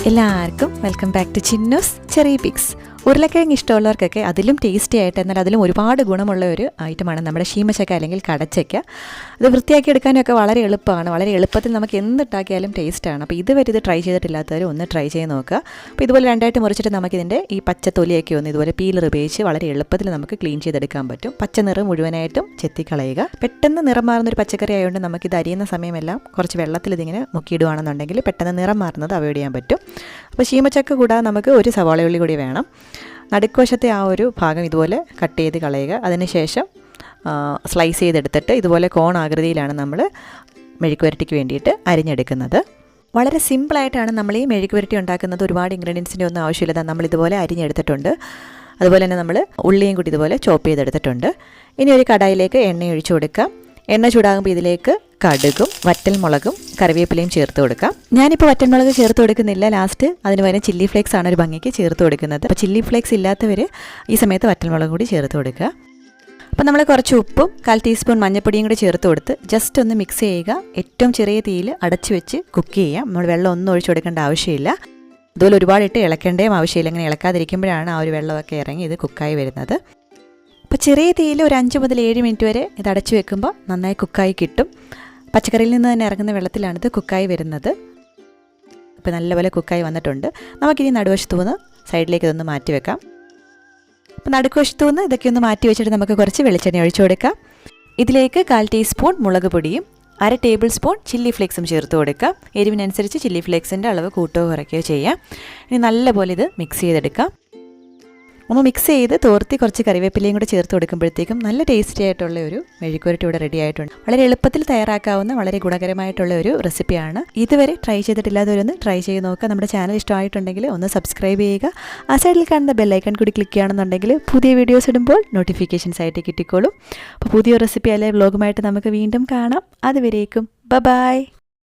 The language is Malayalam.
എല്ലാവർക്കും വെൽക്കം ബാക്ക് ടു ചിന്നൂസ് ചെറിയപിക്സ്. ഉരുളക്കിഴങ്ങ് ഇഷ്ടമുള്ളവർക്കൊക്കെ അതിലും ടേസ്റ്റി ആയിട്ട് എന്നാൽ അതിലും ഒരുപാട് ഗുണമുള്ള ഒരു ഐറ്റമാണ് നമ്മുടെ sheemachakka അല്ലെങ്കിൽ കടചക്ക. അത് വൃത്തിയാക്കി എടുക്കാനൊക്കെ വളരെ എളുപ്പമാണ്. വളരെ എളുപ്പത്തിൽ നമുക്ക് എന്തിട്ടാക്കിയാലും ടേസ്റ്റാണ്. അപ്പോൾ ഇതുവരെ ഇത് ട്രൈ ചെയ്തിട്ടില്ലാത്തവർ ഒന്ന് ട്രൈ ചെയ്ത് നോക്കുക. അപ്പോൾ ഇതുപോലെ രണ്ടായിട്ട് മുറിച്ചിട്ട് നമുക്കിതിൻ്റെ ഈ പച്ച തൊലിയൊക്കെ ഒന്ന് ഇതുപോലെ പീലർ ഉപയോഗിച്ച് വളരെ എളുപ്പത്തിൽ നമുക്ക് ക്ലീൻ ചെയ്തെടുക്കാൻ പറ്റും. പച്ച നിറം മുഴുവനായിട്ടും ചെത്തിക്കളയുക. പെട്ടെന്ന് നിറം മാറുന്നൊരു പച്ചക്കറി ആയതുകൊണ്ട് നമുക്കിത് അരിയുന്ന സമയമെല്ലാം കുറച്ച് വെള്ളത്തിൽ ഇതിങ്ങനെ മുക്കിയിടുകയാണെന്നുണ്ടെങ്കിൽ പെട്ടെന്ന് നിറം മാറുന്നത് അവോയ്ഡ് ചെയ്യാൻ പറ്റും. അപ്പോൾ sheemachakka കൂടാതെ നമുക്ക് ഒരു സവാളയുള്ളി കൂടി വേണം. നടുക്കുവശത്തെ ആ ഒരു ഭാഗം ഇതുപോലെ കട്ട് ചെയ്ത് കളയുക. അതിനുശേഷം സ്ലൈസ് ചെയ്തെടുത്തിട്ട് ഇതുപോലെ കോൺ ആകൃതിയിലാണ് നമ്മൾ മെഴുക്കുവരട്ടിക്ക് വേണ്ടിയിട്ട് അരിഞ്ഞെടുക്കുന്നത്. വളരെ സിമ്പിളായിട്ടാണ് നമ്മൾ ഈ മെഴുക്കുവരട്ടി ഉണ്ടാക്കുന്നത്. ഒരുപാട് ഇൻഗ്രീഡിയൻസിൻ്റെ ഒന്നും ആവശ്യമില്ല. നമ്മളിതുപോലെ അരിഞ്ഞെടുത്തിട്ടുണ്ട്. അതുപോലെ തന്നെ നമ്മൾ ഉള്ളിയും കൂടി ഇതുപോലെ ചോപ്പ് ചെയ്തെടുത്തിട്ടുണ്ട്. ഇനി ഒരു കടായിലേക്ക് എണ്ണ ഒഴിച്ചു കൊടുക്കാം. എണ്ണ ചൂടാകുമ്പോൾ ഇതിലേക്ക് കടുകും വറ്റൽമുളകും കറിവേപ്പിലയും ചേർത്ത് കൊടുക്കാം. ഞാനിപ്പോൾ വറ്റൽമുളക് ചേർത്ത് കൊടുക്കുന്നില്ല. ലാസ്റ്റ് അതിന് പകരം ചില്ലി ഫ്ലേക്സ് ആണ് ഒരു ഭംഗിക്ക് ചേർത്ത് കൊടുക്കുന്നത്. അപ്പോൾ ചില്ലി ഫ്ലേക്സ് ഇല്ലാത്തവർ ഈ സമയത്ത് വറ്റൽമുളക് കൂടി ചേർത്ത് കൊടുക്കുക. അപ്പോൾ നമ്മൾ കുറച്ച് ഉപ്പും 1/4 ടീസ്പൂൺ മഞ്ഞൾപ്പൊടിയും കൂടി ചേർത്ത് കൊടുത്ത് ജസ്റ്റ് ഒന്ന് മിക്സ് ചെയ്യുക. ഏറ്റവും ചെറിയ തീയിൽ അടച്ചു വെച്ച് കുക്ക് ചെയ്യാം. നമ്മൾ വെള്ളം ഒന്നും ഒഴിച്ചു കൊടുക്കേണ്ട ആവശ്യമില്ല. അതുപോലെ ഒരുപാടിട്ട് ഇളക്കേണ്ടയും ആവശ്യമില്ല. ഇങ്ങനെ ഇളക്കാതിരിക്കുമ്പോഴാണ് ആ ഒരു വെള്ളമൊക്കെ ഇറങ്ങി ഇത് കുക്കായി വരുന്നത്. അപ്പോൾ ചെറിയ തീയിൽ ഒരു 5 മുതൽ 7 മിനിറ്റ് വരെ ഇത് അടച്ചു വെക്കുമ്പോൾ നന്നായി കുക്കായി കിട്ടും. പച്ചക്കറിയിൽ നിന്ന് തന്നെ ഇറങ്ങുന്ന വെള്ളത്തിലാണിത് കുക്കായി വരുന്നത്. ഇപ്പോൾ നല്ലപോലെ കുക്കായി വന്നിട്ടുണ്ട്. നമുക്കിനി നടുവശത്തു നിന്ന് സൈഡിലേക്ക് ഇതൊന്ന് മാറ്റി വെക്കാം. അപ്പോൾ നടുക്കുവശത്തു നിന്ന് ഇതൊക്കെ ഒന്ന് മാറ്റി വെച്ചിട്ട് നമുക്ക് കുറച്ച് വെളിച്ചെണ്ണ ഒഴിച്ചു കൊടുക്കാം. ഇതിലേക്ക് 1/4 ടീസ്പൂൺ മുളക് പൊടിയും 1/2 ടേബിൾ സ്പൂൺ ചില്ലി ഫ്ലേക്സും ചേർത്ത് കൊടുക്കാം. എരിവിനനുസരിച്ച് ചില്ലി ഫ്ലേക്സിൻ്റെ അളവ് കൂട്ടുകയോ കുറയ്ക്കുകയോ ചെയ്യാം. ഇനി നല്ലപോലെ ഇത് മിക്സ് ചെയ്തെടുക്കാം. ഒന്ന് മിക്സ് ചെയ്ത് തോർത്തി കുറച്ച് കറിവേപ്പിലയും കൂടെ ചേർത്ത് കൊടുക്കുമ്പോഴത്തേക്കും നല്ല ടേസ്റ്റി ആയിട്ടുള്ള ഒരു മെഴുക്കുവരട്ടി ഇവിടെ റെഡി ആയിട്ടുണ്ട്. വളരെ എളുപ്പത്തിൽ തയ്യാറാക്കാവുന്ന വളരെ ഗുണകരമായിട്ടുള്ള ഒരു റെസിപ്പിയാണ്. ഇതുവരെ ട്രൈ ചെയ്തിട്ടില്ലാത്തവരൊന്ന് ട്രൈ ചെയ്ത് നോക്കുക. നമ്മുടെ ചാനൽ ഇഷ്ടമായിട്ടുണ്ടെങ്കിൽ ഒന്ന് സബ്സ്ക്രൈബ് ചെയ്യുക. ആ സൈഡിൽ കാണുന്ന ബെല്ലൈക്കൺ കൂടി ക്ലിക്ക് ചെയ്യുകയാണെന്നുണ്ടെങ്കിൽ പുതിയ വീഡിയോസ് ഇടുമ്പോൾ നോട്ടിഫിക്കേഷൻസ് ആയിട്ട് കിട്ടിക്കോളും. അപ്പോൾ പുതിയ റെസിപ്പി അല്ലെങ്കിൽ വ്ലോഗുമായിട്ട് നമുക്ക് വീണ്ടും കാണാം. അതുവരേക്കും ബൈ.